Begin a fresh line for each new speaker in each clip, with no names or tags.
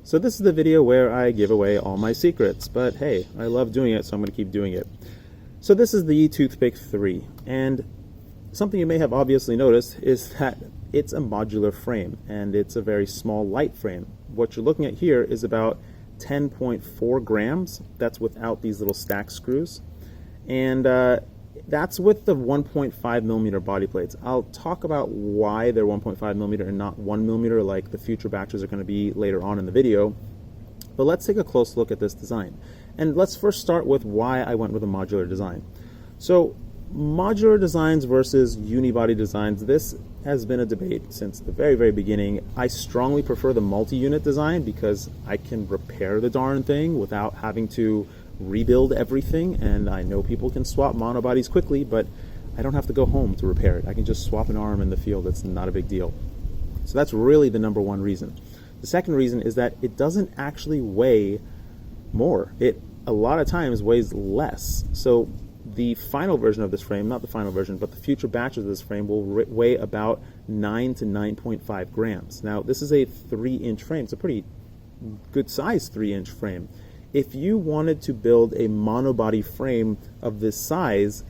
So this is the video where I give away all my secrets, but hey, I love doing it, so I'm going to keep doing it. So this is the Toothpick 3, and something you may have obviously noticed is that it's a modular frame, and it's a very small, light frame. What you're looking at here is about 10.4 grams. That's without these little stack screws. And that's with the 1.5 millimeter body plates. I'll talk about why they're 1.5 millimeter and not 1 millimeter like the future batches are going to be later on in the video. But let's take a close look at this design. And let's first start with why I went with a modular design. So modular designs versus unibody designs, this has been a debate since the very, very beginning. I strongly prefer the multi-unit design because I can repair the darn thing without having to rebuild everything, and I know people can swap monobodies quickly, but I don't have to go home to repair it. I can just swap an arm in the field. It's not a big deal. So that's really the number one reason. The second reason is that it doesn't actually weigh more. It a lot of times weighs less. So the final version of this frame, not the final version, but the future batches of this frame will weigh about 9 to 9.5 grams. Now this is a 3-inch frame. It's a pretty good size 3-inch frame. If you wanted to build a monobody frame of this size,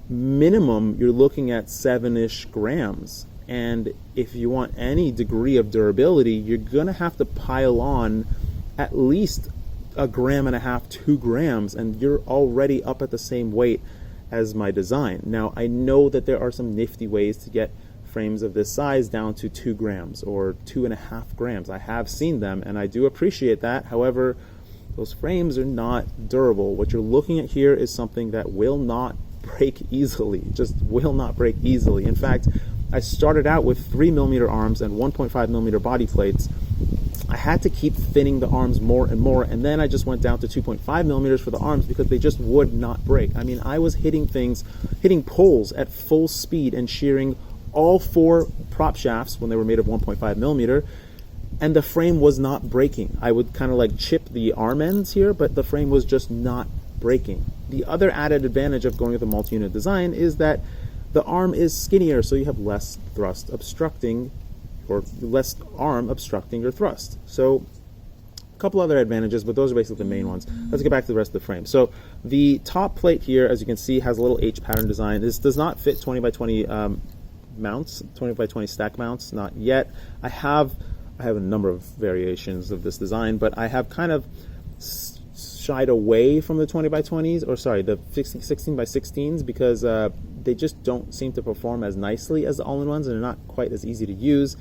minimum you're looking at 7-ish grams. And if you want any degree of durability, you're going to have to pile on at least 1.5 grams, 2 grams, and you're already up at the same weight as my design. Now, I know that there are some nifty ways to get frames of this size down to 2 grams or 2.5 grams. I have seen them, and I do appreciate that. However, those frames are not durable. What you're looking at here is something that will not break easily, just will not break easily. In fact, I started out with 3 millimeter arms and 1.5 millimeter body plates. I had to keep thinning the arms more and more, and then I just went down to 2.5 millimeters for the arms because they just would not break. I mean, I was hitting poles at full speed and shearing all 4 prop shafts when they were made of 1.5 millimeter, and the frame was not breaking. I would kind of like chip the arm ends here, but the frame was just not breaking. The other added advantage of going with a multi-unit design is that the arm is skinnier, so you have less thrust obstructing, or less arm obstructing your thrust. So a couple other advantages, but those are basically the main ones. Let's get back to the rest of the frame. So the top plate here, as you can see, has a little H pattern design. This does not fit 20 by 20 mounts, 20 by 20 stack mounts, not yet. I have a number of variations of this design, but I have kind of shied away from the 20 by 20s, or sorry, the 16 by 16s, because they just don't seem to perform as nicely as the all-in-ones, and they're not quite as easy to use,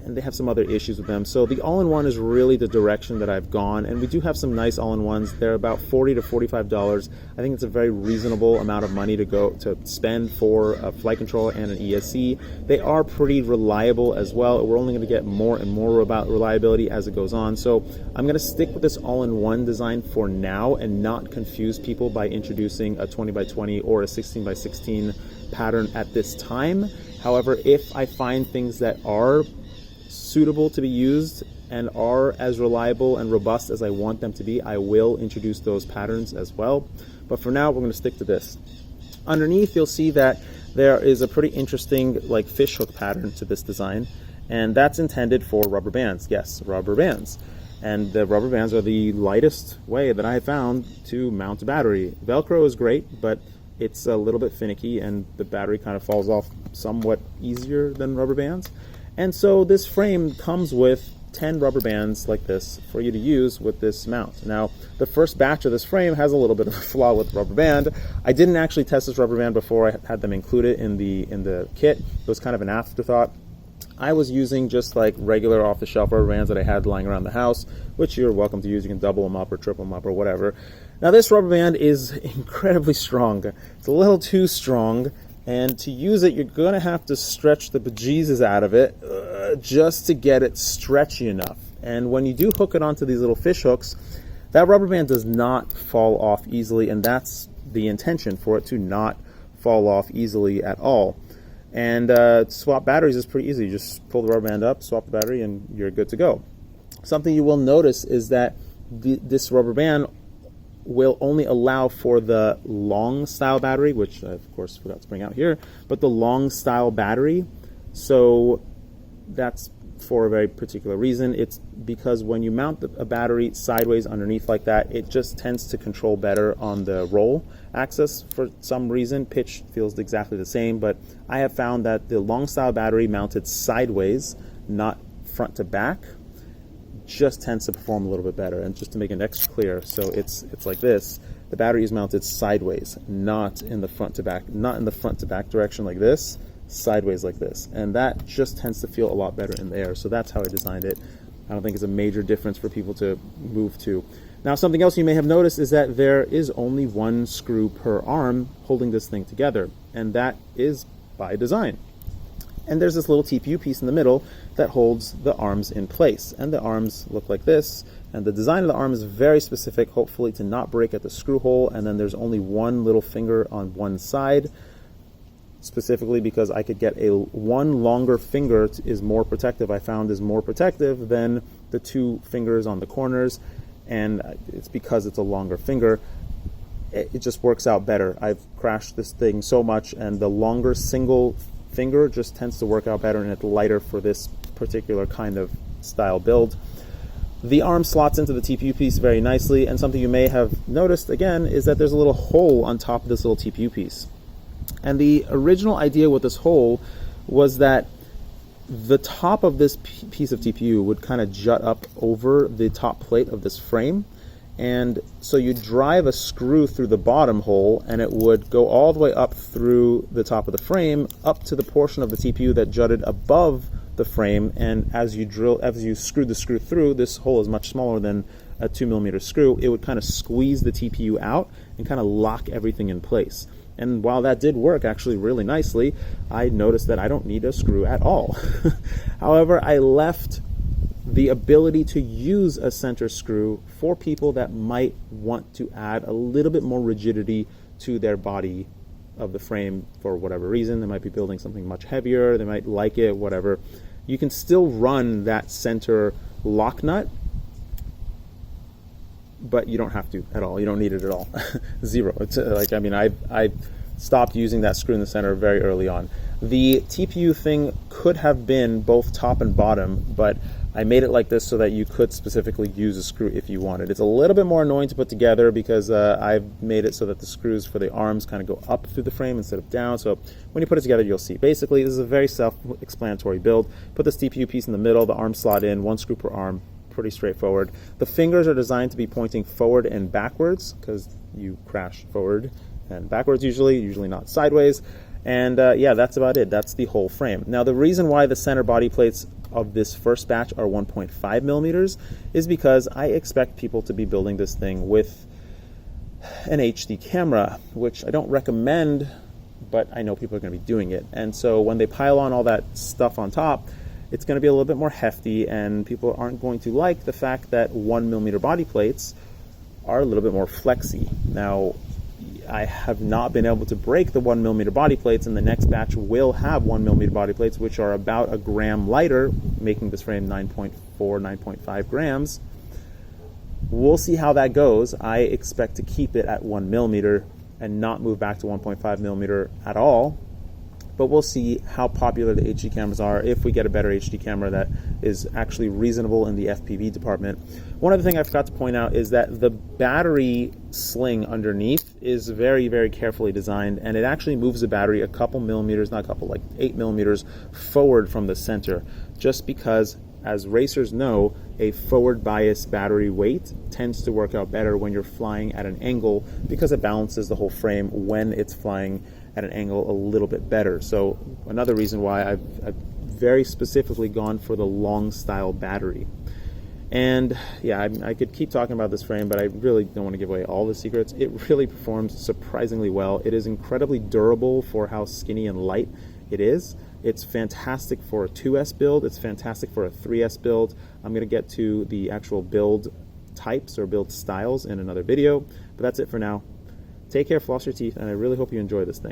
and they have some other issues with them. So the all-in-one is really the direction that I've gone, and we do have some nice all-in-ones. They're about $40 to $45. I think it's a very reasonable amount of money to spend for a flight controller and an ESC. They are pretty reliable as well. We're only going to get more and more about reliability as it goes on. So I'm going to stick with this all-in-one design for now and not confuse people by introducing a 20 by 20 or a 16 by 16 pattern at this time. However, if I find things that are suitable to be used and are as reliable and robust as I want them to be, I will introduce those patterns as well. But for now, we're going to stick to this. Underneath, you'll see that there is a pretty interesting like fish hook pattern to this design, and that's intended for rubber bands. Yes, rubber bands. And the rubber bands are the lightest way that I have found to mount a battery. Velcro is great, but it's a little bit finicky, and the battery kind of falls off somewhat easier than rubber bands. And so this frame comes with 10 rubber bands like this for you to use with this mount. Now, the first batch of this frame has a little bit of a flaw with the rubber band. I didn't actually test this rubber band before I had them included in the kit. It was kind of an afterthought. I was using just like regular off-the-shelf rubber bands that I had lying around the house, which you're welcome to use. You can double them up or triple them up or whatever. Now, this rubber band is incredibly strong. It's a little too strong. And to use it, you're going to have to stretch the bejesus out of it just to get it stretchy enough. And when you do hook it onto these little fish hooks, that rubber band does not fall off easily, and that's the intention, for it to not fall off easily at all. And to swap batteries is pretty easy. You just pull the rubber band up, swap the battery, and you're good to go. Something you will notice is that this rubber band will only allow for the long style battery, which I of course forgot to bring out here, but the long style battery. So that's for a very particular reason. It's because when you mount a battery sideways underneath like that, it just tends to control better on the roll axis for some reason. Pitch feels exactly the same, but I have found that the long style battery mounted sideways, not front to back, just tends to perform a little bit better. And just to make it extra clear, so it's like this. The battery is mounted sideways, not in the front to back, not in the front to back direction like this, sideways like this. And that just tends to feel a lot better in the air. So that's how I designed it. I don't think it's a major difference for people to move to. Now, something else you may have noticed is that there is only one screw per arm holding this thing together, and that is by design. And there's this little TPU piece in the middle that holds the arms in place. And the arms look like this. And the design of the arm is very specific, hopefully to not break at the screw hole. And then there's only one little finger on one side, specifically because I could get one longer finger is more protective. I found is more protective than the two fingers on the corners. And it's because it's a longer finger. It just works out better. I've crashed this thing so much, and the longer single finger just tends to work out better, and it's lighter for this particular kind of style build. The arm slots into the TPU piece very nicely, and something you may have noticed again is that there's a little hole on top of this little TPU piece. And the original idea with this hole was that the top of this piece of TPU would kind of jut up over the top plate of this frame. And so you drive a screw through the bottom hole, and it would go all the way up through the top of the frame, up to the portion of the TPU that jutted above the frame. And as you screw the screw through, this hole is much smaller than a 2mm screw. It would kind of squeeze the TPU out and kind of lock everything in place. And while that did work actually really nicely, I noticed that I don't need a screw at all. However, I left the ability to use a center screw for people that might want to add a little bit more rigidity to their body of the frame for whatever reason. They might be building something much heavier, they might like it, whatever. You can still run that center lock nut, but you don't have to at all. You don't need it at all. Zero. It's like, I mean, I stopped using that screw in the center very early on. The TPU thing could have been both top and bottom, but I made it like this so that you could specifically use a screw if you wanted. It's a little bit more annoying to put together because I've made it so that the screws for the arms kind of go up through the frame instead of down. So when you put it together, you'll see. Basically, this is a very self-explanatory build. Put this TPU piece in the middle, the arms slot in, one screw per arm. Pretty straightforward. The fingers are designed to be pointing forward and backwards because you crash forward and backwards usually not sideways. And yeah, that's about it. That's the whole frame. Now, the reason why the center body plates of this first batch are 1.5mm is because I expect people to be building this thing with an HD camera, which I don't recommend, but I know people are going to be doing it. And so when they pile on all that stuff on top, it's going to be a little bit more hefty, and people aren't going to like the fact that 1mm body plates are a little bit more flexy. Now, I have not been able to break the 1mm body plates, and the next batch will have 1mm body plates, which are about a gram lighter, making this frame 9.4, 9.5 grams. We'll see how that goes. I expect to keep it at 1mm and not move back to 1.5mm at all. But we'll see how popular the HD cameras are if we get a better HD camera that is actually reasonable in the FPV department. One other thing I forgot to point out is that the battery sling underneath is very, very carefully designed, and it actually moves the battery a couple millimeters, not a couple, like 8mm forward from the center, just because, as racers know, a forward bias battery weight tends to work out better when you're flying at an angle because it balances the whole frame when it's flying at an angle a little bit better. So another reason why I've very specifically gone for the long style battery. And yeah, I could keep talking about this frame, but I really don't want to give away all the secrets. It really performs surprisingly well. It is incredibly durable for how skinny and light it is. It's fantastic for a 2S build. It's fantastic for a 3S build. I'm going to get to the actual build types or build styles in another video, but that's it for now. Take care, floss your teeth, and I really hope you enjoy this thing.